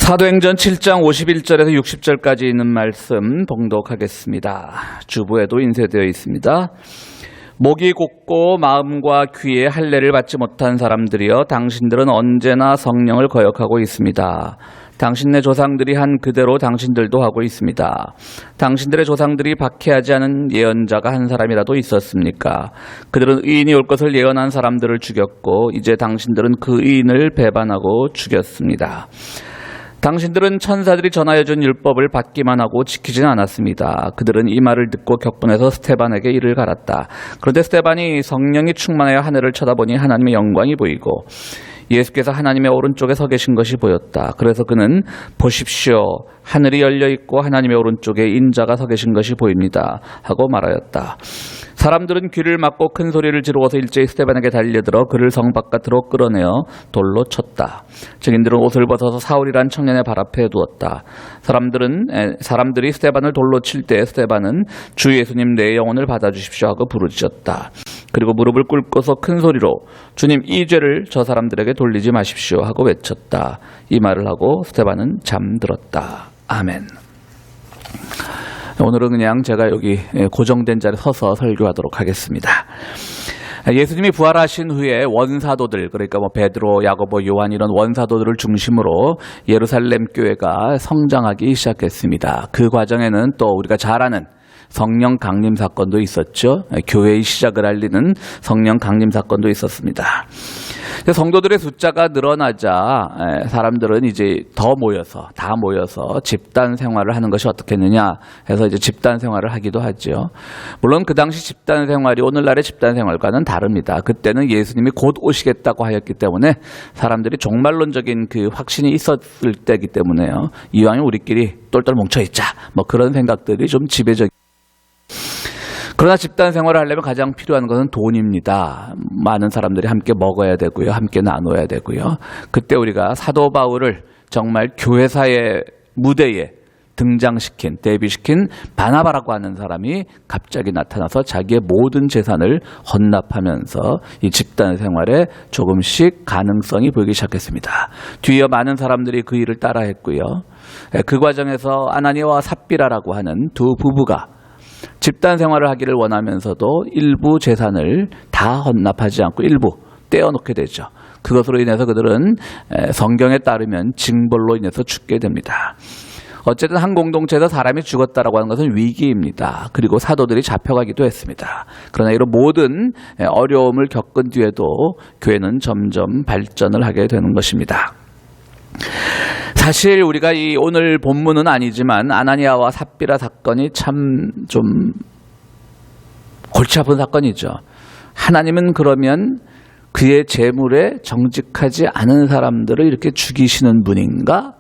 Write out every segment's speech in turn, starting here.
사도행전 7장 51절에서 60절까지 있는 말씀 봉독하겠습니다. 주부에도 인쇄되어 있습니다. 목이 곧고 마음과 귀에 할례를 받지 못한 사람들이여, 당신들은 언제나 성령을 거역하고 있습니다. 당신네 조상들이 한 그대로 당신들도 하고 있습니다. 당신들의 조상들이 박해하지 않은 예언자가 한 사람이라도 있었습니까? 그들은 의인이 올 것을 예언한 사람들을 죽였고, 이제 당신들은 그 의인을 배반하고 죽였습니다. 당신들은 천사들이 전하여준 율법을 받기만 하고 지키지는 않았습니다. 그들은 이 말을 듣고 격분해서 스데반에게 이를 갈았다. 그런데 스데반이 성령이 충만하여 하늘을 쳐다보니 하나님의 영광이 보이고 예수께서 하나님의 오른쪽에 서 계신 것이 보였다. 그래서 그는 보십시오, 하늘이 열려 있고 하나님의 오른쪽에 인자가 서 계신 것이 보입니다 하고 말하였다. 사람들은 귀를 막고 큰 소리를 지르고서 일제히 스데반에게 달려들어 그를 성 바깥으로 끌어내어 돌로 쳤다. 증인들은 옷을 벗어서 사울이란 청년의 발 앞에 두었다. 사람들이 스데반을 돌로 칠 때 스데반은 주 예수님, 내 영혼을 받아주십시오 하고 부르짖었다. 그리고 무릎을 꿇고서 큰 소리로 주님, 이 죄를 저 사람들에게 돌리지 마십시오 하고 외쳤다. 이 말을 하고 스데반은 잠들었다. 아멘. 오늘은 그냥 제가 여기 고정된 자리에 서서 설교하도록 하겠습니다. 예수님이 부활하신 후에 원사도들, 그러니까 베드로, 야고보, 요한 이런 원사도들을 중심으로 예루살렘 교회가 성장하기 시작했습니다. 그 과정에는 또 우리가 잘 아는 성령 강림 사건도 있었죠. 교회의 시작을 알리는 성령 강림 사건도 있었습니다. 성도들의 숫자가 늘어나자 사람들은 이제 다 모여서 집단 생활을 하는 것이 어떻겠느냐 해서 이제 집단 생활을 하기도 하죠. 물론 그 당시 집단 생활이 오늘날의 집단 생활과는 다릅니다. 그때는 예수님이 곧 오시겠다고 하였기 때문에 사람들이 종말론적인 그 확신이 있었을 때이기 때문에요. 이왕이면 우리끼리 똘똘 뭉쳐있자, 그런 생각들이 좀 지배적. 그러나 집단 생활을 하려면 가장 필요한 것은 돈입니다. 많은 사람들이 함께 먹어야 되고요, 함께 나눠야 되고요. 그때 우리가 사도 바울을 정말 교회사의 무대에 데뷔시킨 바나바라고 하는 사람이 갑자기 나타나서 자기의 모든 재산을 헌납하면서 이 집단 생활에 조금씩 가능성이 보이기 시작했습니다. 뒤이어 많은 사람들이 그 일을 따라했고요. 그 과정에서 아나니아와 삽비라라고 하는 두 부부가 집단 생활을 하기를 원하면서도 일부 재산을 다 헌납하지 않고 일부 떼어놓게 되죠. 그것으로 인해서 그들은 성경에 따르면 징벌로 인해서 죽게 됩니다. 어쨌든 한 공동체에서 사람이 죽었다라고 하는 것은 위기입니다. 그리고 사도들이 잡혀가기도 했습니다. 그러나 이런 모든 어려움을 겪은 뒤에도 교회는 점점 발전을 하게 되는 것입니다. 사실 우리가 이 오늘 본문은 아니지만 아나니아와 삽비라 사건이 참 좀 골치 아픈 사건이죠. 하나님은 그러면 그의 재물에 정직하지 않은 사람들을 이렇게 죽이시는 분인가?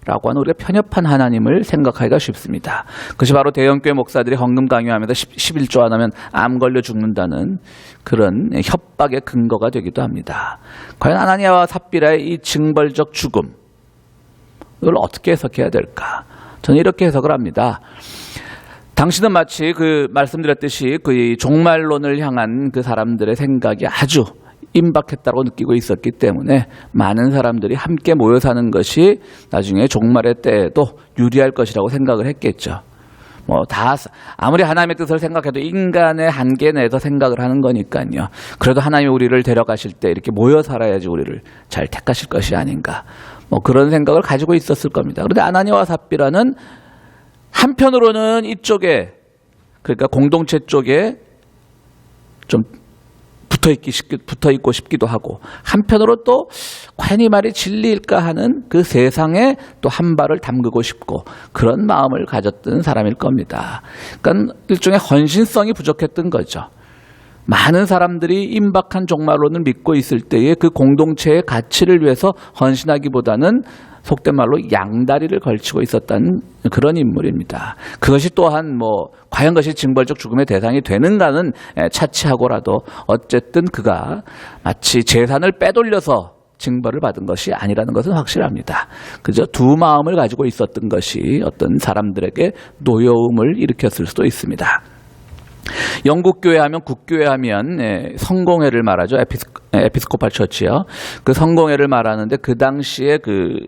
라고 하는 우리가 편협한 하나님을 생각하기가 쉽습니다. 그것이 바로 대형교회 목사들이 헌금 강요하면서 11조 안 하면 암 걸려 죽는다는 그런 협박의 근거가 되기도 합니다. 과연 아나니아와 삽비라의 이 징벌적 죽음, 이걸 어떻게 해석해야 될까? 저는 이렇게 해석을 합니다. 당신은 마치 말씀드렸듯이 그 종말론을 향한 그 사람들의 생각이 아주 임박했다고 느끼고 있었기 때문에 많은 사람들이 함께 모여 사는 것이 나중에 종말의 때에도 유리할 것이라고 생각을 했겠죠. 아무리 하나님의 뜻을 생각해도 인간의 한계 내에서 생각을 하는 거니까요. 그래도 하나님이 우리를 데려가실 때 이렇게 모여 살아야지 우리를 잘 택하실 것이 아닌가. 그런 생각을 가지고 있었을 겁니다. 그런데 아나니아와 삽비라는 한편으로는 이쪽에, 그러니까 공동체 쪽에 좀 붙어있고 싶기도 하고, 한편으로 또 과연 이 말이 진리일까 하는 그 세상에 또 한 발을 담그고 싶고, 그런 마음을 가졌던 사람일 겁니다. 그러니까 일종의 헌신성이 부족했던 거죠. 많은 사람들이 임박한 종말론을 믿고 있을 때에 그 공동체의 가치를 위해서 헌신하기보다는 속된 말로 양다리를 걸치고 있었던 그런 인물입니다. 그것이 또한 과연 그것이 징벌적 죽음의 대상이 되는가는 차치하고라도 어쨌든 그가 마치 재산을 빼돌려서 징벌을 받은 것이 아니라는 것은 확실합니다. 그저 두 마음을 가지고 있었던 것이 어떤 사람들에게 노여움을 일으켰을 수도 있습니다. 영국 교회 하면 국교회 하면 성공회를 말하죠. 에피스코팔 처치요. 그 성공회를 말하는데 그 당시에 그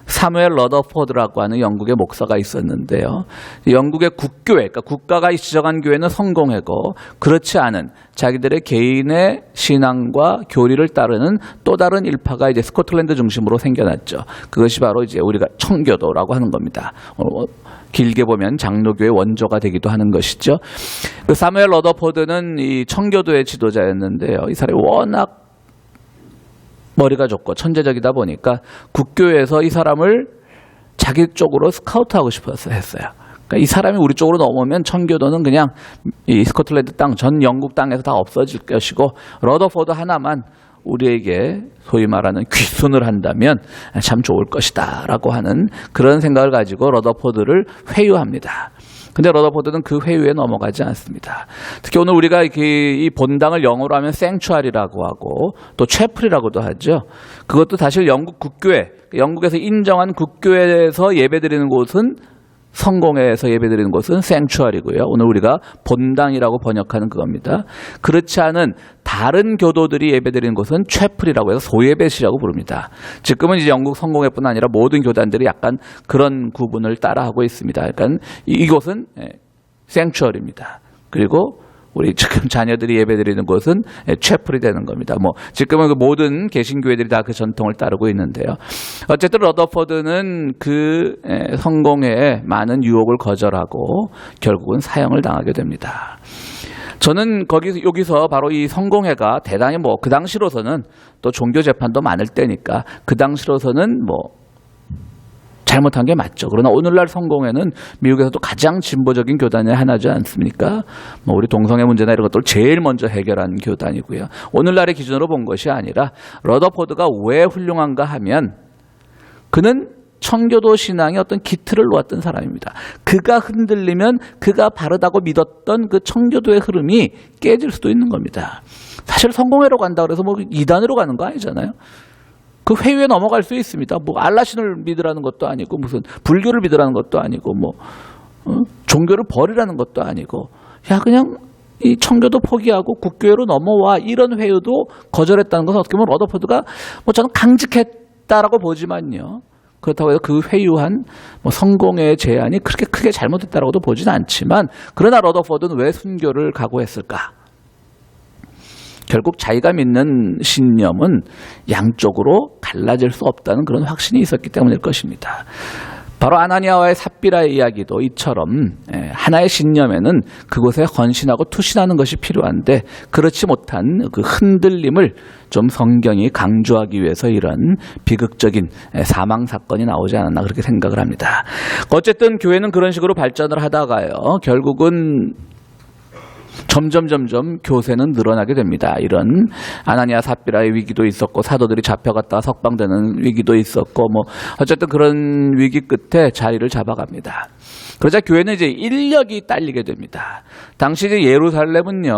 사무엘 러더포드라고 하는 영국의 목사가 있었는데요. 영국의 국교회, 그러니까 국가가 지정한 교회는 성공회고 그렇지 않은 자기들의 개인의 신앙과 교리를 따르는 또 다른 일파가 이제 스코틀랜드 중심으로 생겨났죠. 그것이 바로 이제 우리가 청교도라고 하는 겁니다. 길게 보면 장로교의 원조가 되기도 하는 것이죠. 그 사무엘 러더포드는 이 청교도의 지도자였는데요. 이 사람이 워낙 머리가 좋고 천재적이다 보니까 국교에서 이 사람을 자기 쪽으로 스카우트하고 싶어서 했어요. 그러니까 이 사람이 우리 쪽으로 넘어오면 청교도는 그냥 이 스코틀랜드 땅, 전 영국 땅에서 다 없어질 것이고 러더포드 하나만 우리에게 소위 말하는 귀순을 한다면 참 좋을 것이다 라고 하는 그런 생각을 가지고 러더포드를 회유합니다. 근데 러더포드는 그 회유에 넘어가지 않습니다. 특히 오늘 우리가 이 본당을 영어로 하면 생추아리라고 하고 또 채플이라고도 하죠. 그것도 사실 영국 국교회, 영국에서 인정한 국교회에서 예배드리는 곳은 성공회에서 예배드리는 곳은 생추아리고요. 오늘 우리가 본당이라고 번역하는 그겁니다. 그렇지 않은 다른 교도들이 예배드리는 곳은 채플이라고 해서 소예배실이라고 부릅니다. 지금은 이제 영국 성공회뿐 아니라 모든 교단들이 약간 그런 구분을 따라하고 있습니다. 약간 이곳은 생추아리입니다. 그리고 우리 지금 자녀들이 예배드리는 곳은 채플이 되는 겁니다. 뭐 지금은 그 모든 개신교회들이 다 그 전통을 따르고 있는데요. 어쨌든 러더포드는 그 성공회에 많은 유혹을 거절하고 결국은 사형을 당하게 됩니다. 저는 여기서 바로 이 성공회가 대단히 그 당시로서는 또 종교 재판도 많을 때니까 그 당시로서는 잘못한 게 맞죠. 그러나 오늘날 성공회는 미국에서도 가장 진보적인 교단의 하나지 않습니까? 우리 동성애 문제나 이런 것들을 제일 먼저 해결한 교단이고요. 오늘날의 기준으로 본 것이 아니라 러더포드가 왜 훌륭한가 하면 그는 청교도 신앙의 어떤 기틀을 놓았던 사람입니다. 그가 흔들리면 그가 바르다고 믿었던 그 청교도의 흐름이 깨질 수도 있는 겁니다. 사실 성공회로 간다 그래서 이단으로 가는 거 아니잖아요. 그 회유에 넘어갈 수 있습니다. 알라신을 믿으라는 것도 아니고 무슨 불교를 믿으라는 것도 아니고 종교를 버리라는 것도 아니고 그냥 이 청교도 포기하고 국교회로 넘어와 이런 회유도 거절했다는 것은 어떻게 보면 러더포드가 저는 강직했다라고 보지만요. 그렇다고 해서 그 회유한 성공회의 제안이 그렇게 크게 잘못했다라고도 보지는 않지만 그러나 러더포드는 왜 순교를 각오했을까? 결국 자기가 믿는 신념은 양쪽으로 갈라질 수 없다는 그런 확신이 있었기 때문일 것입니다. 바로 아나니아와의 삽비라의 이야기도 이처럼 하나의 신념에는 그곳에 헌신하고 투신하는 것이 필요한데 그렇지 못한 그 흔들림을 좀 성경이 강조하기 위해서 이런 비극적인 사망 사건이 나오지 않았나 그렇게 생각을 합니다. 어쨌든 교회는 그런 식으로 발전을 하다가요. 결국은 점점 교세는 늘어나게 됩니다. 이런 아나니아 삽비라의 위기도 있었고 사도들이 잡혀갔다가 석방되는 위기도 있었고 어쨌든 그런 위기 끝에 자리를 잡아갑니다. 그러자 교회는 이제 인력이 딸리게 됩니다. 당시 이제 예루살렘은요.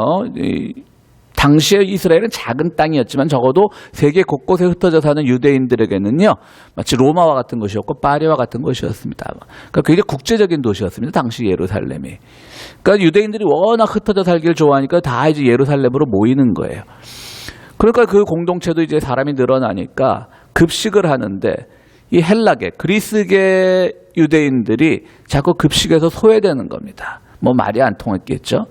당시의 이스라엘은 작은 땅이었지만 적어도 세계 곳곳에 흩어져 사는 유대인들에게는요. 마치 로마와 같은 것이었고 파리와 같은 것이었습니다. 그러니까 굉장히 국제적인 도시였습니다. 당시 예루살렘이. 그러니까 유대인들이 워낙 흩어져 살기를 좋아하니까 다 이제 예루살렘으로 모이는 거예요. 그러니까 그 공동체도 이제 사람이 늘어나니까 급식을 하는데 이 헬라계, 그리스계 유대인들이 자꾸 급식에서 소외되는 겁니다. 말이 안 통했겠죠.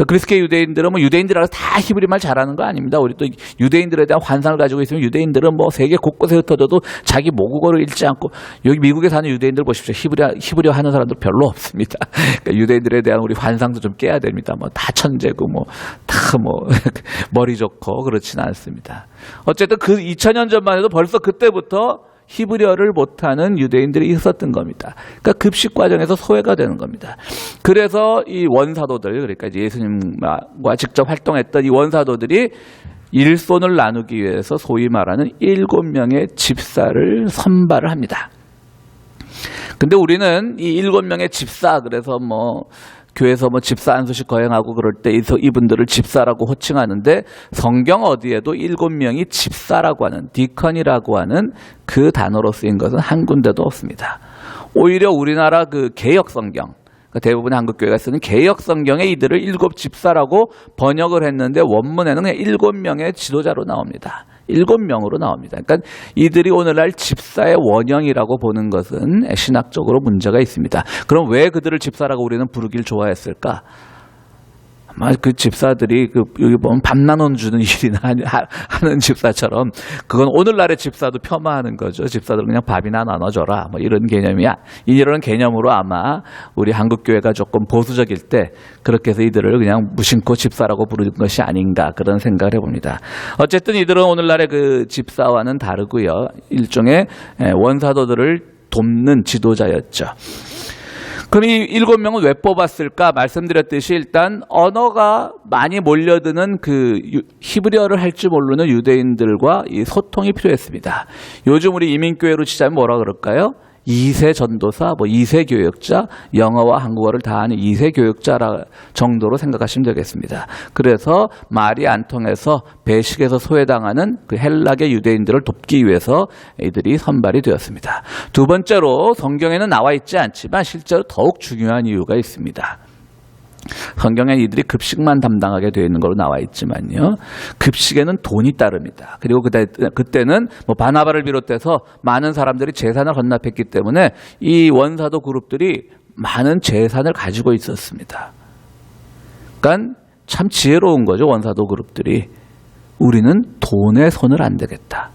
그리스계 유대인들은 유대인들하고 다 히브리 말 잘하는 거 아닙니다. 우리 또 유대인들에 대한 환상을 가지고 있으면 유대인들은 세계 곳곳에 흩어져도 자기 모국어를 잃지 않고 여기 미국에 사는 유대인들 보십시오. 히브리어 하는 사람들 별로 없습니다. 그러니까 유대인들에 대한 우리 환상도 좀 깨야 됩니다. 다 천재고 다 머리 좋고 그렇지는 않습니다. 어쨌든 그 2000년 전만 해도 벌써 그때부터 히브리어를 못하는 유대인들이 있었던 겁니다. 그러니까 급식 과정에서 소외가 되는 겁니다. 그래서 이 원사도들, 그러니까 예수님과 직접 활동했던 이 원사도들이 일손을 나누기 위해서 소위 말하는 7명의 집사를 선발을 합니다. 근데 우리는 이 7명의 집사, 그래서 교회에서 집사 한 수씩 거행하고 그럴 때 이분들을 집사라고 호칭하는데 성경 어디에도 7명이 집사라고 하는 디컨이라고 하는 그 단어로 쓰인 것은 한 군데도 없습니다. 오히려 우리나라 그 개역 성경, 대부분의 한국 교회가 쓰는 개역 성경에 이들을 7 집사라고 번역을 했는데 원문에는 그냥 7명의 지도자로 나옵니다. 7명으로 나옵니다. 그러니까 이들이 오늘날 집사의 원형이라고 보는 것은 신학적으로 문제가 있습니다. 그럼 왜 그들을 집사라고 우리는 부르길 좋아했을까? 아마 그 집사들이 여기 보면 밥 나눠주는 일이나 하는 집사처럼 그건 오늘날의 집사도 폄하하는 거죠. 집사들은 그냥 밥이나 나눠줘라 뭐 이런 개념이야. 이런 개념으로 아마 우리 한국 교회가 조금 보수적일 때 그렇게 해서 이들을 그냥 무심코 집사라고 부르는 것이 아닌가 그런 생각을 해봅니다. 어쨌든 이들은 오늘날의 그 집사와는 다르고요. 일종의 원사도들을 돕는 지도자였죠. 그럼 이 7명은 왜 뽑았을까? 말씀드렸듯이 일단 언어가 많이 몰려드는 그 히브리어를 할 줄 모르는 유대인들과 이 소통이 필요했습니다. 요즘 우리 이민교회로 치자면 뭐라 그럴까요? 2세 전도사, 2세 교역자, 영어와 한국어를 다 하는 2세 교역자 정도로 생각하시면 되겠습니다. 그래서 말이 안 통해서 배식에서 소외당하는 그 헬락의 유대인들을 돕기 위해서 이들이 선발이 되었습니다. 두 번째로 성경에는 나와 있지 않지만 실제로 더욱 중요한 이유가 있습니다. 성경에 이들이 급식만 담당하게 되어 있는 걸로 나와 있지만요. 급식에는 돈이 따릅니다. 그리고 그때는 바나바를 비롯해서 많은 사람들이 재산을 헌납했기 때문에 이 원사도 그룹들이 많은 재산을 가지고 있었습니다. 그러니까 참 지혜로운 거죠. 원사도 그룹들이. 우리는 돈에 손을 안 대겠다.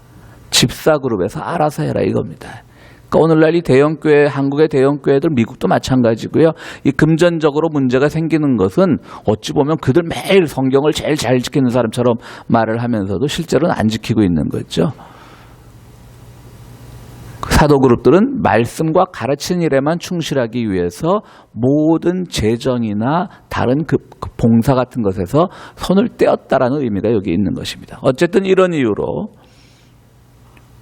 집사 그룹에서 알아서 해라 이겁니다. 그러니까 오늘날 이 대형교회, 한국의 대형교회들, 미국도 마찬가지고요. 이 금전적으로 문제가 생기는 것은 어찌 보면 그들 매일 성경을 제일 잘 지키는 사람처럼 말을 하면서도 실제로는 안 지키고 있는 거죠. 사도 그룹들은 말씀과 가르치는 일에만 충실하기 위해서 모든 재정이나 다른 그 봉사 같은 것에서 손을 떼었다라는 의미가 여기 있는 것입니다. 어쨌든 이런 이유로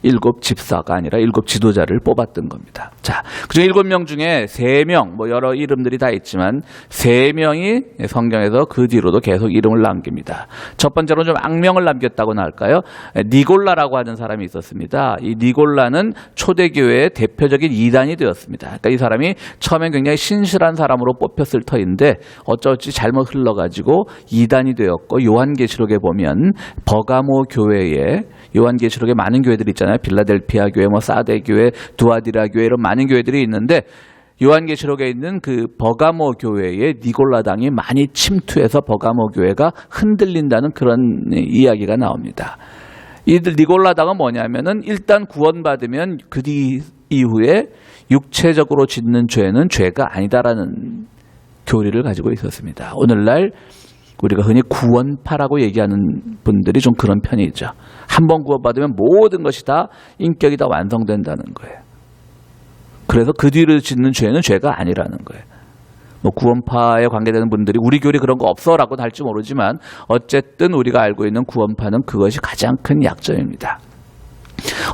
7 집사가 아니라 7 지도자를 뽑았던 겁니다. 자, 그중 7명 중에 3명, 여러 이름들이 다 있지만 3명이 성경에서 그 뒤로도 계속 이름을 남깁니다. 첫 번째로 좀 악명을 남겼다고나 할까요? 니골라라고 하는 사람이 있었습니다. 이 니골라는 초대교회의 대표적인 이단이 되었습니다. 그러니까 이 사람이 처음엔 굉장히 신실한 사람으로 뽑혔을 터인데 어쩌지 잘못 흘러가지고 이단이 되었고 요한계시록에 보면 버가모 교회에 요한계시록에 많은 교회들이 있잖아요. 빌라델피아 교회, 사데 교회, 두아디라 교회 이런 많은 교회들이 있는데 요한계시록에 있는 그 버가모 교회에 니골라당이 많이 침투해서 버가모 교회가 흔들린다는 그런 이야기가 나옵니다. 이들 니골라당은 뭐냐면은 일단 구원받으면 그 이후에 육체적으로 짓는 죄는 죄가 아니다라는 교리를 가지고 있었습니다. 오늘날 우리가 흔히 구원파라고 얘기하는 분들이 좀 그런 편이죠. 한 번 구원받으면 모든 것이 다 인격이 다 완성된다는 거예요. 그래서 그 뒤로 짓는 죄는 죄가 아니라는 거예요. 구원파에 관계되는 분들이 우리 교리 그런 거 없어라고는 할지 모르지만 어쨌든 우리가 알고 있는 구원파는 그것이 가장 큰 약점입니다.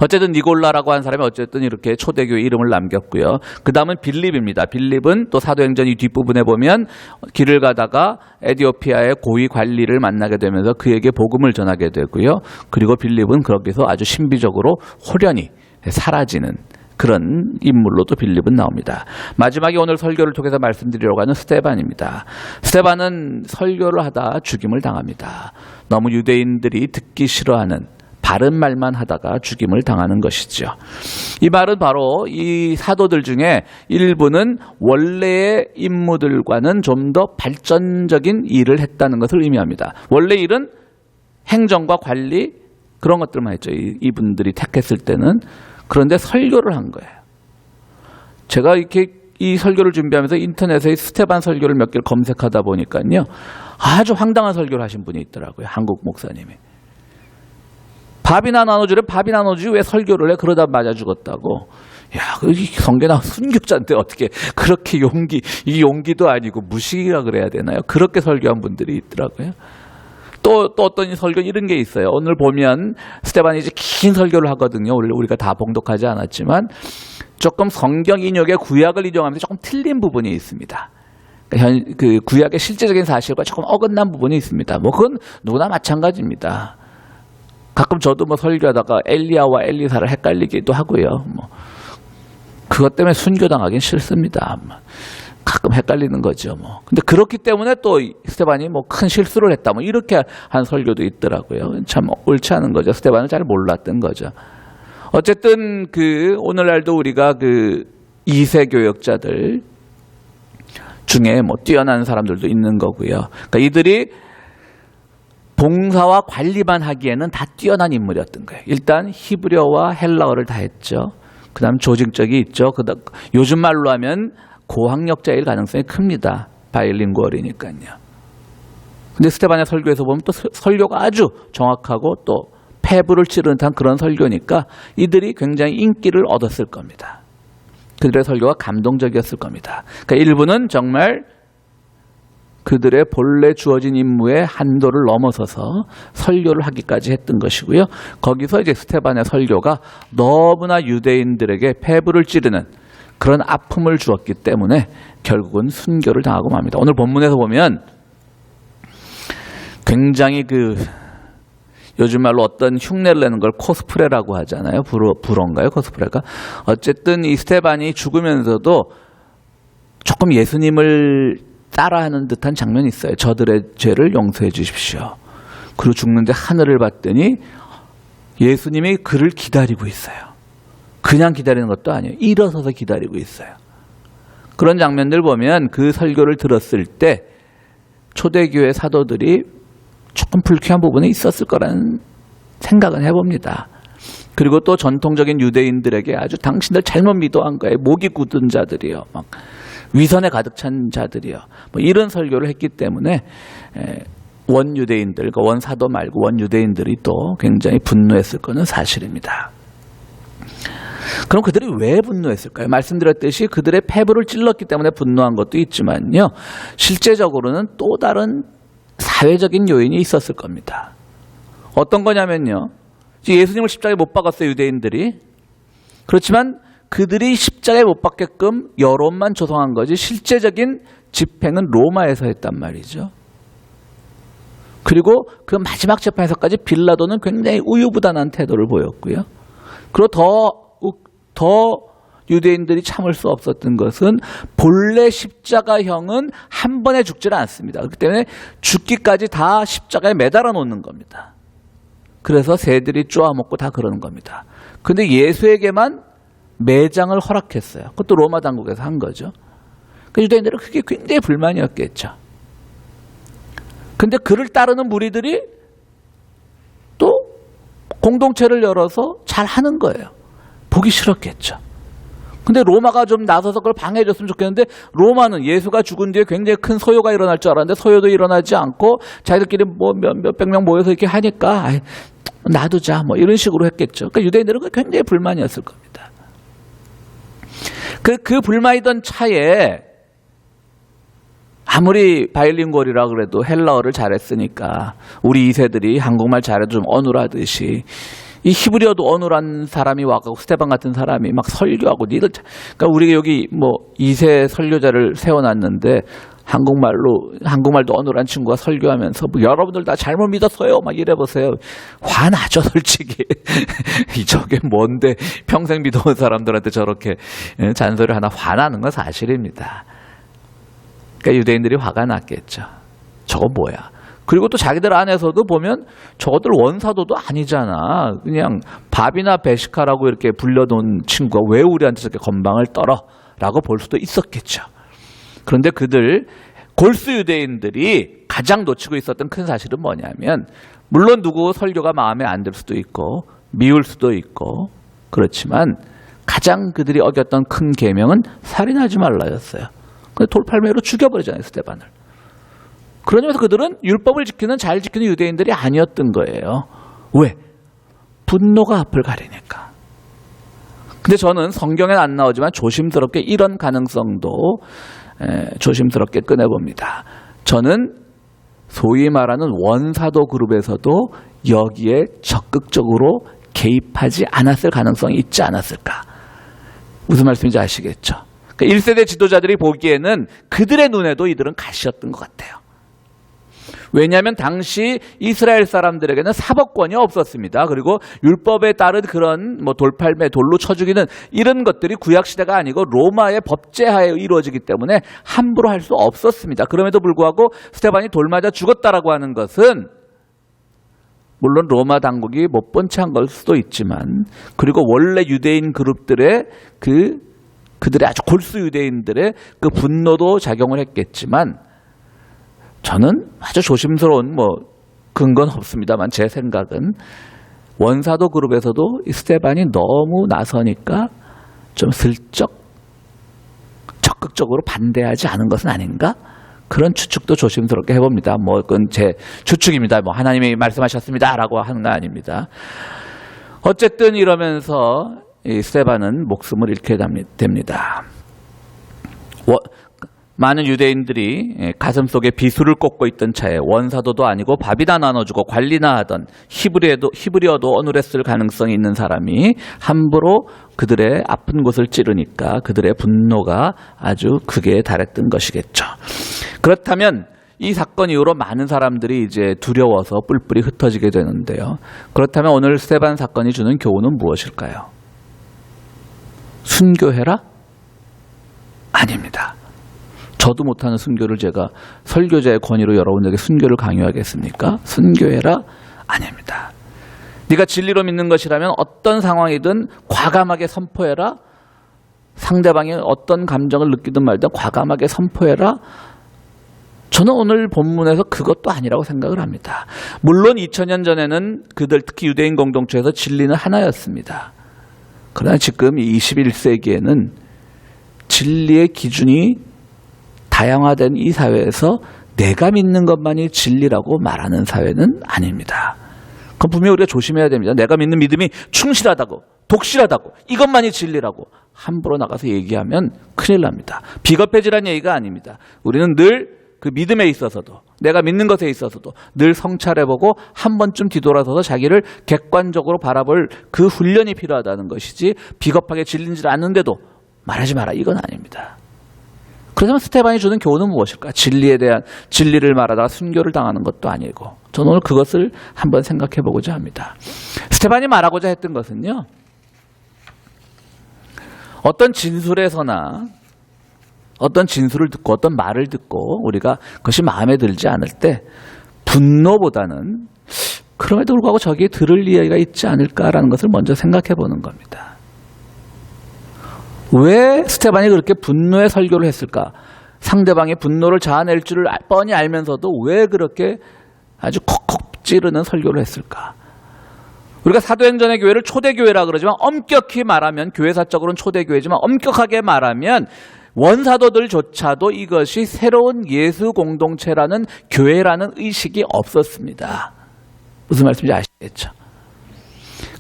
어쨌든 니골라라고 한 사람이 어쨌든 이렇게 초대교회 이름을 남겼고요. 그 다음은 빌립입니다. 빌립은 또 사도행전 이 뒷부분에 보면 길을 가다가 에티오피아의 고위 관리를 만나게 되면서 그에게 복음을 전하게 되고요. 그리고 빌립은 거기서 아주 신비적으로 홀연히 사라지는 그런 인물로 또 빌립은 나옵니다. 마지막에 오늘 설교를 통해서 말씀드리려고 하는 스데반입니다. 스데반은 설교를 하다 죽임을 당합니다. 너무 유대인들이 듣기 싫어하는 바른 말만 하다가 죽임을 당하는 것이죠. 이 말은 바로 이 사도들 중에 일부는 원래의 임무들과는 좀 더 발전적인 일을 했다는 것을 의미합니다. 원래 일은 행정과 관리 그런 것들만 했죠. 이분들이 택했을 때는. 그런데 설교를 한 거예요. 제가 이렇게 이 설교를 준비하면서 인터넷에 스데반 설교를 몇 개를 검색하다 보니까요. 아주 황당한 설교를 하신 분이 있더라고요. 한국 목사님이. 밥이나 나눠주래 밥이나 나눠주지 왜 설교를 해? 그러다 맞아 죽었다고. 야, 성계나 순교자인데 어떻게 그렇게 이 용기도 아니고 무식이라 그래야 되나요? 그렇게 설교한 분들이 있더라고요. 또 어떤 설교 이런 게 있어요. 오늘 보면 스데반이 이제 긴 설교를 하거든요. 우리가 다 봉독하지 않았지만 조금 성경 인용의 구약을 인용하면서 조금 틀린 부분이 있습니다. 그 구약의 실제적인 사실과 조금 어긋난 부분이 있습니다. 그건 누구나 마찬가지입니다. 가끔 저도 설교하다가 엘리야와 엘리사를 헷갈리기도 하고요. 그것 때문에 순교당하긴 싫습니다. 가끔 헷갈리는 거죠, 뭐. 근데 그렇기 때문에 또 스테반이 뭐 큰 실수를 했다, 뭐 이렇게 한 설교도 있더라고요. 참 옳지 않은 거죠. 스테반을 잘 몰랐던 거죠. 어쨌든 오늘날도 우리가 2세 교역자들 중에 뭐 뛰어난 사람들도 있는 거고요. 그러니까 이들이 봉사와 관리만 하기에는 다 뛰어난 인물이었던 거예요. 일단 히브리어와 헬라어를 다 했죠. 그다음 조직적이 있죠. 그다음 요즘 말로 하면 고학력자일 가능성이 큽니다. 바이링구얼이니까요. 근데 스테반의 설교에서 보면 또 설교가 아주 정확하고 또 폐부를 찌르는 듯한 그런 설교니까 이들이 굉장히 인기를 얻었을 겁니다. 그들의 설교가 감동적이었을 겁니다. 그러니까 일부는 정말 그들의 본래 주어진 임무의 한도를 넘어서서 설교를 하기까지 했던 것이고요. 거기서 이제 스테반의 설교가 너무나 유대인들에게 폐부를 찌르는 그런 아픔을 주었기 때문에 결국은 순교를 당하고 맙니다. 오늘 본문에서 보면 굉장히 요즘 말로 어떤 흉내를 내는 걸 코스프레라고 하잖아요. 불어인가요? 코스프레가? 어쨌든 이 스테반이 죽으면서도 조금 예수님을 따라하는 듯한 장면이 있어요. 저들의 죄를 용서해 주십시오. 그리고 죽는데 하늘을 봤더니 예수님이 그를 기다리고 있어요. 그냥 기다리는 것도 아니에요. 일어서서 기다리고 있어요. 그런 장면들 보면 그 설교를 들었을 때 초대교회 사도들이 조금 불쾌한 부분이 있었을 거라는 생각은 해봅니다. 그리고 또 전통적인 유대인들에게 아주 당신들 잘못 믿어한 거예요. 목이 굳은 자들이요. 막 위선에 가득 찬 자들이요. 뭐 이런 설교를 했기 때문에 원유대인들, 그러니까 원사도 말고 원유대인들이 또 굉장히 분노했을 것은 사실입니다. 그럼 그들이 왜 분노했을까요? 말씀드렸듯이 그들의 폐부를 찔렀기 때문에 분노한 것도 있지만요. 실제적으로는 또 다른 사회적인 요인이 있었을 겁니다. 어떤 거냐면요. 예수님을 십자가에 못 박았어요, 유대인들이. 그렇지만 그들이 십자가에 못 박게끔 여론만 조성한 거지 실제적인 집행은 로마에서 했단 말이죠. 그리고 그 마지막 재판에서까지 빌라도는 굉장히 우유부단한 태도를 보였고요. 그리고 더 유대인들이 참을 수 없었던 것은 본래 십자가형은 한 번에 죽지는 않습니다. 그렇기 때문에 죽기까지 다 십자가에 매달아 놓는 겁니다. 그래서 새들이 쪼아먹고 다 그러는 겁니다. 그런데 예수에게만 매장을 허락했어요. 그것도 로마 당국에서 한 거죠. 그러니까 유대인들은 그게 굉장히 불만이었겠죠. 그런데 그를 따르는 무리들이 또 공동체를 열어서 잘 하는 거예요. 보기 싫었겠죠. 근데 로마가 좀 나서서 그걸 방해해 줬으면 좋겠는데 로마는 예수가 죽은 뒤에 굉장히 큰 소요가 일어날 줄 알았는데 소요도 일어나지 않고 자기들끼리 뭐 몇백 명 모여서 이렇게 하니까 놔두자 뭐 이런 식으로 했겠죠. 그러니까 유대인들은 굉장히 불만이었을 겁니다. 그 불만이던 차에 아무리 바일링구얼이라 그래도 헬라어를 잘했으니까 우리 2세들이 한국말 잘해도 좀 어눌하듯이 이 히브리어도 어눌한 사람이 와가지고 스테반 같은 사람이 막 설교하고 그러니까 우리가 여기 뭐 2세 설교자를 세워놨는데 한국말도 어눌한 친구가 설교하면서 뭐 여러분들 다 잘못 믿었어요 막 이래보세요. 화나죠 솔직히. 저게 뭔데 평생 믿어온 사람들한테 저렇게 잔소리를 하나 화나는 건 사실입니다. 그러니까 유대인들이 화가 났겠죠. 저거 뭐야. 그리고 또 자기들 안에서도 보면 저것들 원사도도 아니잖아. 그냥 밥이나 베시카라고 이렇게 불려놓은 친구가 왜 우리한테 저렇게 건방을 떨어? 라고 볼 수도 있었겠죠. 그런데 그들 골수 유대인들이 가장 놓치고 있었던 큰 사실은 뭐냐면 물론 누구 설교가 마음에 안 들 수도 있고 미울 수도 있고 그렇지만 가장 그들이 어겼던 큰 계명은 살인하지 말라였어요. 근데 돌팔매로 죽여버리잖아요, 스테반을. 그러면서 그들은 율법을 잘 지키는 유대인들이 아니었던 거예요. 왜? 분노가 앞을 가리니까. 근데 저는 성경엔 안 나오지만 조심스럽게 이런 가능성도 조심스럽게 꺼내봅니다. 저는 소위 말하는 원사도 그룹에서도 여기에 적극적으로 개입하지 않았을 가능성이 있지 않았을까. 무슨 말씀인지 아시겠죠? 그러니까 1세대 지도자들이 보기에는 그들의 눈에도 이들은 가시였던 것 같아요. 왜냐하면 당시 이스라엘 사람들에게는 사법권이 없었습니다. 그리고 율법에 따른 그런 돌팔매, 돌로 쳐 죽이는 이런 것들이 구약시대가 아니고 로마의 법제하에 이루어지기 때문에 함부로 할 수 없었습니다. 그럼에도 불구하고 스데반이 돌 맞아 죽었다라고 하는 것은 물론 로마 당국이 못 본 채 한 걸 수도 있지만, 그리고 원래 유대인 그룹들의 그들의 아주 골수 유대인들의 그 분노도 작용을 했겠지만, 저는 아주 조심스러운 근거는 없습니다만 제 생각은 원사도 그룹에서도 이 스데반이 너무 나서니까 좀 슬쩍 적극적으로 반대하지 않은 것은 아닌가? 그런 추측도 조심스럽게 해봅니다. 그건 제 추측입니다. 하나님이 말씀하셨습니다라고 하는 건 아닙니다. 어쨌든 이러면서 이 스데반은 목숨을 잃게 됩니다. 많은 유대인들이 가슴속에 비수를 꽂고 있던 차에 원사도도 아니고 밥이나 나눠주고 관리나 하던 히브리어도 어눌했을 가능성이 있는 사람이 함부로 그들의 아픈 곳을 찌르니까 그들의 분노가 아주 극에 달했던 것이겠죠. 그렇다면 이 사건 이후로 많은 사람들이 이제 두려워서 뿔뿔이 흩어지게 되는데요. 그렇다면 오늘 스데반 사건이 주는 교훈은 무엇일까요? 순교해라? 아닙니다. 저도 못하는 순교를 제가 설교자의 권위로 여러분에게 순교를 강요하겠습니까? 순교해라? 아닙니다. 네가 진리로 믿는 것이라면 어떤 상황이든 과감하게 선포해라. 상대방이 어떤 감정을 느끼든 말든 과감하게 선포해라. 저는 오늘 본문에서 그것도 아니라고 생각을 합니다. 물론 2000년 전에는 그들 특히 유대인 공동체에서 진리는 하나였습니다. 그러나 지금 21세기에는 진리의 기준이 다양화된 이 사회에서 내가 믿는 것만이 진리라고 말하는 사회는 아닙니다. 그건 분명히 우리가 조심해야 됩니다. 내가 믿는 믿음이 충실하다고, 독실하다고, 이것만이 진리라고 함부로 나가서 얘기하면 큰일 납니다. 비겁해지라는 얘기가 아닙니다. 우리는 늘 그 믿음에 있어서도, 내가 믿는 것에 있어서도 늘 성찰해보고 한 번쯤 뒤돌아서서 자기를 객관적으로 바라볼 그 훈련이 필요하다는 것이지, 비겁하게 진리인지 아는데도 말하지 마라, 이건 아닙니다. 그렇다면 스데반이 주는 교훈은 무엇일까? 진리를 말하다가 순교를 당하는 것도 아니고, 저는 오늘 그것을 한번 생각해 보고자 합니다. 스데반이 말하고자 했던 것은요, 어떤 진술에서나 어떤 진술을 듣고 어떤 말을 듣고 우리가 그것이 마음에 들지 않을 때 분노보다는 그럼에도 불구하고 저기에 들을 이야기가 있지 않을까라는 것을 먼저 생각해 보는 겁니다. 왜 스데반이 그렇게 분노의 설교를 했을까? 상대방의 분노를 자아낼 줄을 뻔히 알면서도 왜 그렇게 아주 콕콕 찌르는 설교를 했을까? 우리가 사도행전의 교회를 초대교회라 그러지만 엄격히 말하면, 교회사적으로는 초대교회지만 엄격하게 말하면 원사도들조차도 이것이 새로운 예수 공동체라는 교회라는 의식이 없었습니다. 무슨 말씀인지 아시겠죠?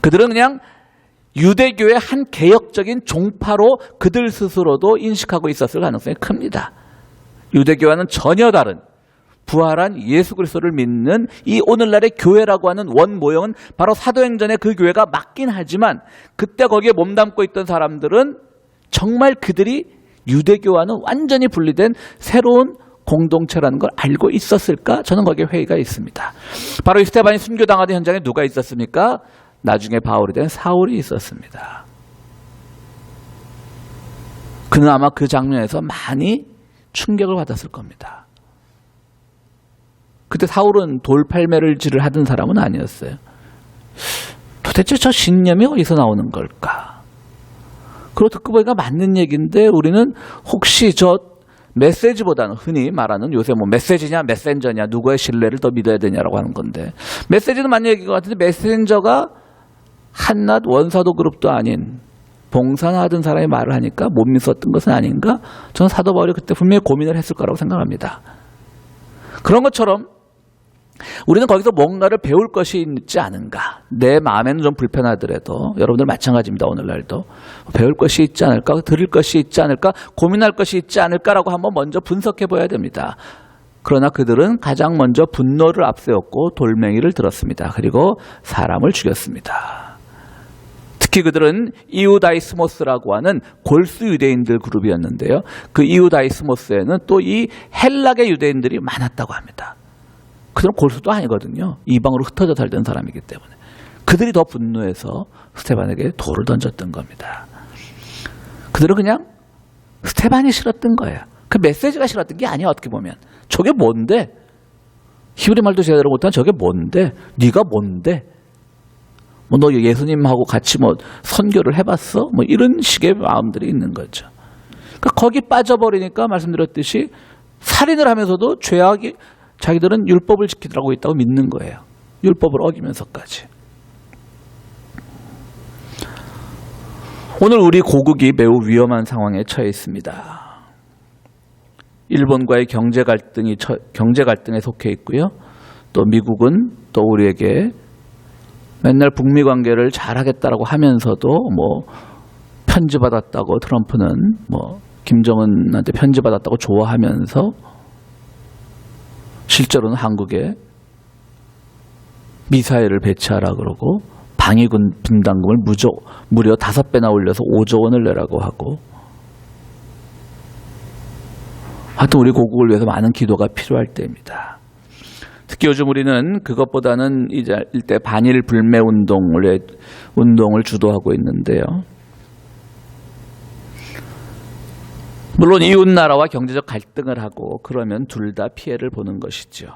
그들은 그냥 유대교의 한 개혁적인 종파로 그들 스스로도 인식하고 있었을 가능성이 큽니다. 유대교와는 전혀 다른 부활한 예수 그리스도를 믿는 이 오늘날의 교회라고 하는 원 모형은 바로 사도행전의 그 교회가 맞긴 하지만, 그때 거기에 몸담고 있던 사람들은 정말 그들이 유대교와는 완전히 분리된 새로운 공동체라는 걸 알고 있었을까? 저는 거기에 회의가 있습니다. 바로 이 스데반이 순교당하던 현장에 누가 있었습니까? 나중에 바울이 된 사울이 있었습니다. 그는 아마 그 장면에서 많이 충격을 받았을 겁니다. 그때 사울은 돌팔매질을 하던 사람은 아니었어요. 도대체 저 신념이 어디서 나오는 걸까? 그리고 듣고 보니까 맞는 얘기인데, 우리는 혹시 저 메시지보다는 흔히 말하는, 요새 메시지냐 메신저냐 누구의 신뢰를 더 믿어야 되냐라고 하는 건데, 메시지는 맞는 얘기인 것 같은데 메신저가 한낱 원사도 그룹도 아닌 봉사나 하던 사람이 말을 하니까 못 믿었던 것은 아닌가? 저는 사도 바울이 그때 분명히 고민을 했을 거라고 생각합니다. 그런 것처럼 우리는 거기서 뭔가를 배울 것이 있지 않은가? 내 마음에는 좀 불편하더라도, 여러분들 마찬가지입니다. 오늘날도 배울 것이 있지 않을까? 들을 것이 있지 않을까? 고민할 것이 있지 않을까라고 한번 먼저 분석해 봐야 됩니다. 그러나 그들은 가장 먼저 분노를 앞세웠고 돌멩이를 들었습니다. 그리고 사람을 죽였습니다. 특히 그들은 이우다이스모스라고 하는 골수 유대인들 그룹이었는데요. 그 이우다이스모스에는 또 이 헬락의 유대인들이 많았다고 합니다. 그들은 골수도 아니거든요. 이방으로 흩어져 살던 사람이기 때문에. 그들이 더 분노해서 스테반에게 돌을 던졌던 겁니다. 그들은 그냥 스테반이 싫었던 거예요. 그 메시지가 싫었던 게 아니야. 어떻게 보면. 저게 뭔데? 히브리 말도 제대로 못하는 저게 뭔데? 네가 뭔데? 뭐 너 예수님하고 같이 뭐 선교를 해봤어? 뭐 이런 식의 마음들이 있는 거죠. 그러니까 거기 빠져버리니까 말씀드렸듯이 살인을 하면서도 죄악이 자기들은 율법을 지키더라고 있다고 믿는 거예요. 율법을 어기면서까지. 오늘 우리 고국이 매우 위험한 상황에 처해 있습니다. 일본과의 경제 갈등에 속해 있고요. 또 미국은 또 우리에게 맨날 북미 관계를 잘하겠다라고 하면서도 뭐 편지 받았다고 트럼프는 뭐 김정은한테 편지 받았다고 좋아하면서 실제로는 한국에 미사일을 배치하라 그러고 방위군 분담금을 무려 5배나 올려서 5조 원을 내라고 하고 하여튼 우리 고국을 위해서 많은 기도가 필요할 때입니다. 특히 요즘 우리는 그것보다는 이제 일대 반일 불매 운동을 주도하고 있는데요. 물론 이웃 나라와 경제적 갈등을 하고 그러면 둘 다 피해를 보는 것이죠.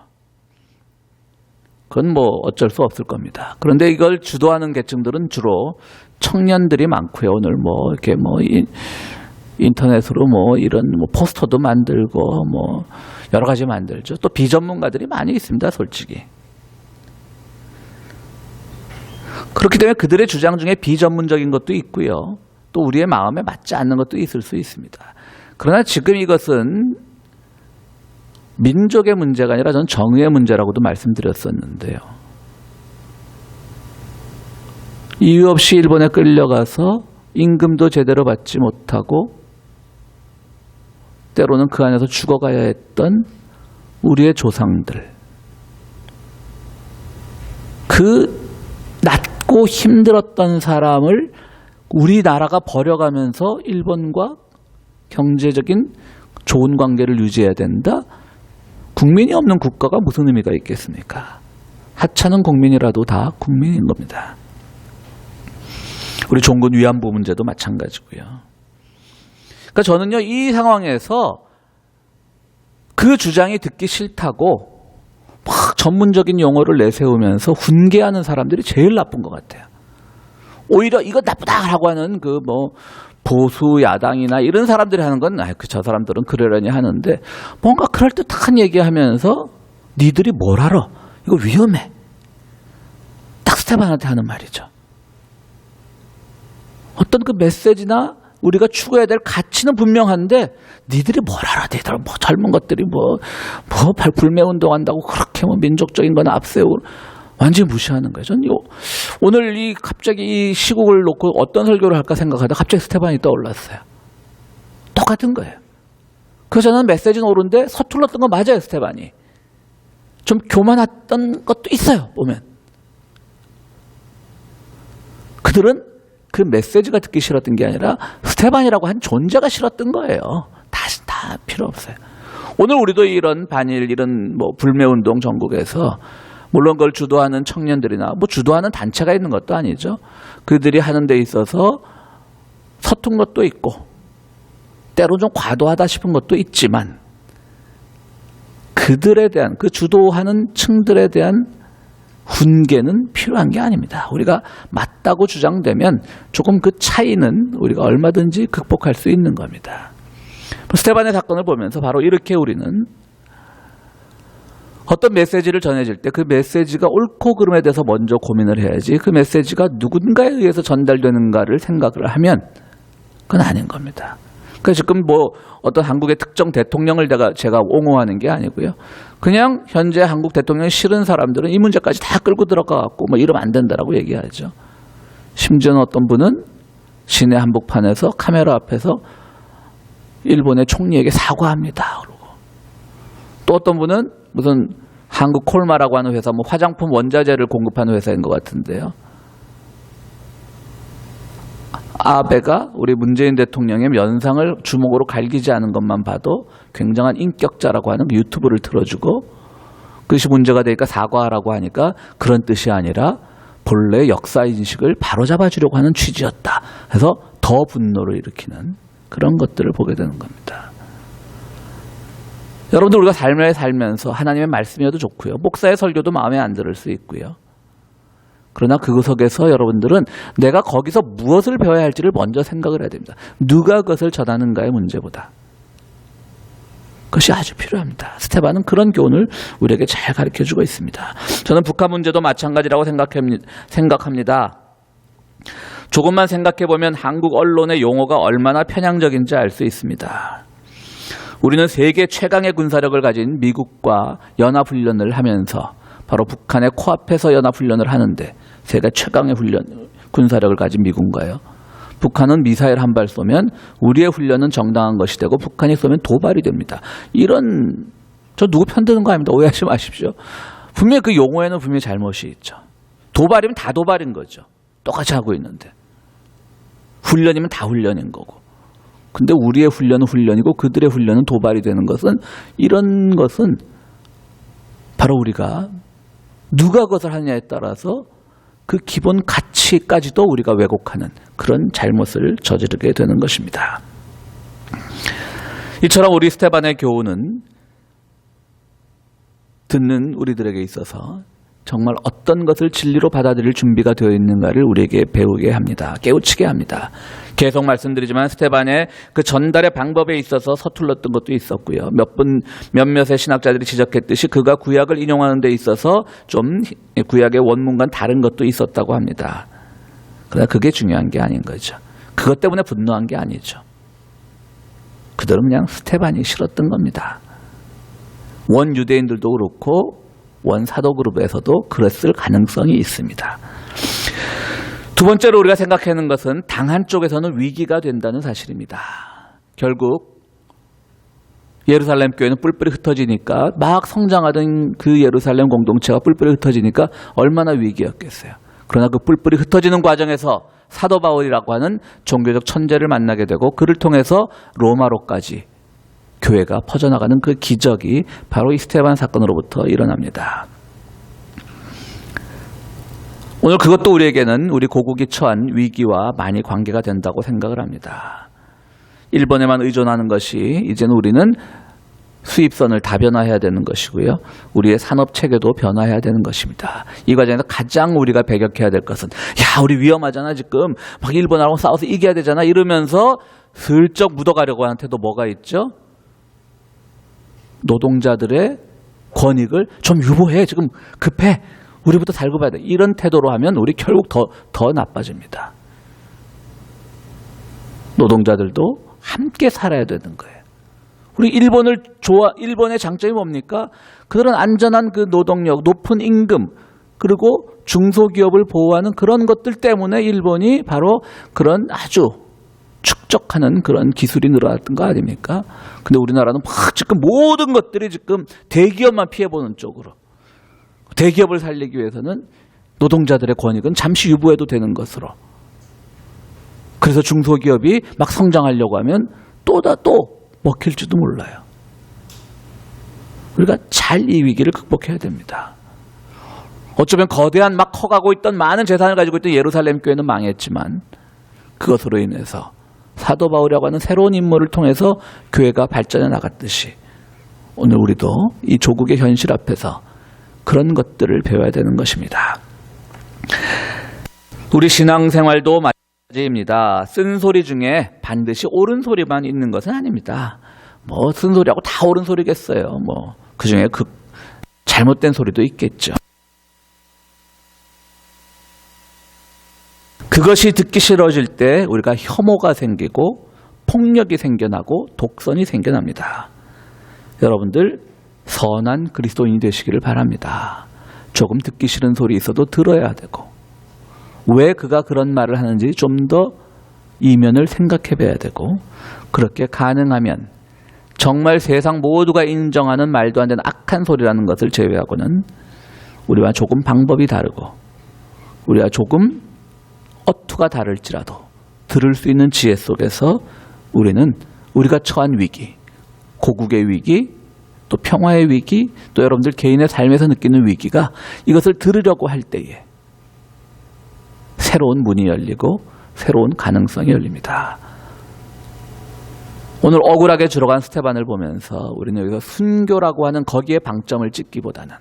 그건 뭐 어쩔 수 없을 겁니다. 그런데 이걸 주도하는 계층들은 주로 청년들이 많고요. 오늘 뭐 이렇게 뭐 인터넷으로 뭐 이런 뭐 포스터도 만들고 뭐 여러 가지 만들죠. 또 비전문가들이 많이 있습니다. 솔직히. 그렇기 때문에 그들의 주장 중에 비전문적인 것도 있고요. 또 우리의 마음에 맞지 않는 것도 있을 수 있습니다. 그러나 지금 이것은 민족의 문제가 아니라 저는 정의의 문제라고도 말씀드렸었는데요. 이유 없이 일본에 끌려가서 임금도 제대로 받지 못하고 때로는 그 안에서 죽어가야 했던 우리의 조상들. 그 낮고 힘들었던 사람을 우리나라가 버려가면서 일본과 경제적인 좋은 관계를 유지해야 된다? 국민이 없는 국가가 무슨 의미가 있겠습니까? 하찮은 국민이라도 다 국민인 겁니다. 우리 종군 위안부 문제도 마찬가지고요. 그러니까 저는요, 이 상황에서 그 주장이 듣기 싫다고 막 전문적인 용어를 내세우면서 훈계하는 사람들이 제일 나쁜 것 같아요. 오히려 이거 나쁘다라고 하는 그 뭐 보수 야당이나 이런 사람들이 하는 건 저 사람들은 그러려니 하는데 뭔가 그럴듯한 얘기하면서 니들이 뭘 알아? 이거 위험해. 딱 스테반한테 하는 말이죠. 어떤 그 메시지나 우리가 추구해야 될 가치는 분명한데 니들이 뭘 알아? 니들 뭐 젊은 것들이 뭐 불매 운동한다고 그렇게 뭐 민족적인 건 앞세우고 완전히 무시하는 거예요. 저는 오늘 갑자기 이 시국을 놓고 어떤 설교를 할까 생각하다가 갑자기 스테반이 떠올랐어요. 똑같은 거예요. 그래서 저는 메시지는 옳은데 서툴렀던 거 맞아요. 스테반이. 좀 교만했던 것도 있어요. 보면. 그들은 그 메시지가 듣기 싫었던 게 아니라 스테반이라고 한 존재가 싫었던 거예요. 다 필요 없어요. 오늘 우리도 이런 반일, 이런 뭐 불매운동 전국에서 물론 그걸 주도하는 청년들이나 뭐 주도하는 단체가 있는 것도 아니죠. 그들이 하는 데 있어서 서툰 것도 있고 때로 좀 과도하다 싶은 것도 있지만 그들에 대한 그 주도하는 층들에 대한 훈계는 필요한 게 아닙니다. 우리가 맞다고 주장되면 조금 그 차이는 우리가 얼마든지 극복할 수 있는 겁니다. 스테반의 사건을 보면서 바로 이렇게 우리는 어떤 메시지를 전해질 때 그 메시지가 옳고 그름에 대해서 먼저 고민을 해야지 그 메시지가 누군가에 의해서 전달되는가를 생각을 하면 그건 아닌 겁니다. 그러니까 지금 뭐 어떤 한국의 특정 대통령을 제가 옹호하는 게 아니고요. 그냥 현재 한국 대통령이 싫은 사람들은 이 문제까지 다 끌고 들어가갖고 뭐 이러면 안 된다라고 얘기하죠. 심지어는 어떤 분은 시내 한복판에서 카메라 앞에서 일본의 총리에게 사과합니다. 그러고 또 어떤 분은 무슨 한국 콜마라고 하는 회사, 뭐 화장품 원자재를 공급하는 회사인 것 같은데요. 아베가 우리 문재인 대통령의 면상을 주먹으로 갈기지 않은 것만 봐도 굉장한 인격자라고 하는 유튜브를 틀어주고 그것이 문제가 되니까 사과하라고 하니까 그런 뜻이 아니라 본래 역사인식을 바로잡아주려고 하는 취지였다. 그래서 더 분노를 일으키는 그런 것들을 보게 되는 겁니다. 여러분들 우리가 삶을 살면서 하나님의 말씀이어도 좋고요. 목사의 설교도 마음에 안 들을 수 있고요. 그러나 그 속에서 여러분들은 내가 거기서 무엇을 배워야 할지를 먼저 생각을 해야 됩니다. 누가 그것을 전하는가의 문제보다. 그것이 아주 필요합니다. 스테반은 그런 교훈을 우리에게 잘 가르쳐주고 있습니다. 저는 북한 문제도 마찬가지라고 생각합니다. 조금만 생각해보면 한국 언론의 용어가 얼마나 편향적인지 알 수 있습니다. 우리는 세계 최강의 군사력을 가진 미국과 연합훈련을 하면서 바로 북한의 코앞에서 연합훈련을 하는데 세계 최강의 군사력을 가진 미군가요. 북한은 미사일 한 발 쏘면 우리의 훈련은 정당한 것이 되고 북한이 쏘면 도발이 됩니다. 저 누구 편드는 거 아닙니다. 오해하지 마십시오. 분명히 그 용어에는 분명히 잘못이 있죠. 도발이면 다 도발인 거죠. 똑같이 하고 있는데. 훈련이면 다 훈련인 거고. 근데 우리의 훈련은 훈련이고 그들의 훈련은 도발이 되는 것은 이런 것은 바로 우리가 누가 그것을 하느냐에 따라서 그 기본 가치까지도 우리가 왜곡하는 그런 잘못을 저지르게 되는 것입니다. 이처럼 우리 스테반의 교훈은 듣는 우리들에게 있어서 정말 어떤 것을 진리로 받아들일 준비가 되어 있는가를 우리에게 배우게 합니다. 깨우치게 합니다. 계속 말씀드리지만 스테반의 그 전달의 방법에 있어서 서툴렀던 것도 있었고요. 몇몇의 신학자들이 지적했듯이 그가 구약을 인용하는 데 있어서 좀 구약의 원문과는 다른 것도 있었다고 합니다. 그러나 그게 중요한 게 아닌 거죠. 그것 때문에 분노한 게 아니죠. 그들은 그냥 스테반이 싫었던 겁니다. 원 유대인들도 그렇고 원 사도 그룹에서도 그랬을 가능성이 있습니다. 두 번째로 우리가 생각하는 것은 당한 쪽에서는 위기가 된다는 사실입니다. 결국 예루살렘 교회는 뿔뿔이 흩어지니까 막 성장하던 그 예루살렘 공동체가 뿔뿔이 흩어지니까 얼마나 위기였겠어요. 그러나 그 뿔뿔이 흩어지는 과정에서 사도 바울이라고 하는 종교적 천재를 만나게 되고 그를 통해서 로마로까지 교회가 퍼져나가는 그 기적이 바로 이 스테반 사건으로부터 일어납니다. 오늘 그것도 우리에게는 우리 고국이 처한 위기와 많이 관계가 된다고 생각을 합니다. 일본에만 의존하는 것이 이제는 우리는 수입선을 다변화해야 되는 것이고요. 우리의 산업 체계도 변화해야 되는 것입니다. 이 과정에서 가장 우리가 배격해야 될 것은 야 우리 위험하잖아 지금 막 일본하고 싸워서 이겨야 되잖아 이러면서 슬쩍 묻어가려고 하는 태도 뭐가 있죠? 노동자들의 권익을 좀 유보해 지금 급해 우리부터 달고 봐야 돼 이런 태도로 하면 우리 결국 더 나빠집니다. 노동자들도 함께 살아야 되는 거예요. 우리 일본의 장점이 뭡니까? 그들은 안전한 그 노동력, 높은 임금, 그리고 중소기업을 보호하는 그런 것들 때문에 일본이 바로 그런 아주 축적하는 그런 기술이 늘어났던 거 아닙니까? 근데 우리나라는 막 지금 모든 것들이 지금 대기업만 피해보는 쪽으로. 대기업을 살리기 위해서는 노동자들의 권익은 잠시 유보해도 되는 것으로. 그래서 중소기업이 막 성장하려고 하면 또 먹힐지도 몰라요. 우리가 잘 이 위기를 극복해야 됩니다. 어쩌면 거대한 막 커가고 있던 많은 재산을 가지고 있던 예루살렘 교회는 망했지만 그것으로 인해서 사도 바울이라고 하는 새로운 인물을 통해서 교회가 발전해 나갔듯이 오늘 우리도 이 조국의 현실 앞에서 그런 것들을 배워야 되는 것입니다. 우리 신앙생활도 마찬가지입니다. 쓴소리 중에 반드시 옳은 소리만 있는 것은 아닙니다. 뭐 쓴소리하고 다 옳은 소리겠어요. 뭐 그중에 잘못된 소리도 있겠죠. 그것이 듣기 싫어질 때 우리가 혐오가 생기고 폭력이 생겨나고 독선이 생겨납니다. 여러분들 선한 그리스도인이 되시기를 바랍니다. 조금 듣기 싫은 소리 있어도 들어야 되고 왜 그가 그런 말을 하는지 좀 더 이면을 생각해 봐야 되고 그렇게 가능하면 정말 세상 모두가 인정하는 말도 안 되는 악한 소리라는 것을 제외하고는 우리와 조금 방법이 다르고 우리와 조금 어투가 다를지라도 들을 수 있는 지혜 속에서 우리는 우리가 처한 위기, 고국의 위기, 또 평화의 위기, 또 여러분들 개인의 삶에서 느끼는 위기가 이것을 들으려고 할 때에 새로운 문이 열리고 새로운 가능성이 열립니다. 오늘 억울하게 들어간 스테반을 보면서 우리는 여기서 순교라고 하는 거기에 방점을 찍기보다는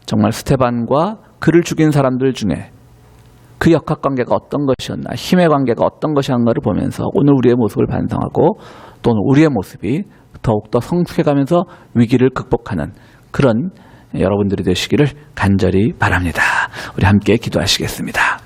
정말 스테반과 그를 죽인 사람들 중에 그 역학관계가 어떤 것이었나, 힘의 관계가 어떤 것이었나를 보면서 오늘 우리의 모습을 반성하고 또는 우리의 모습이 더욱더 성숙해가면서 위기를 극복하는 그런 여러분들이 되시기를 간절히 바랍니다. 우리 함께 기도하시겠습니다.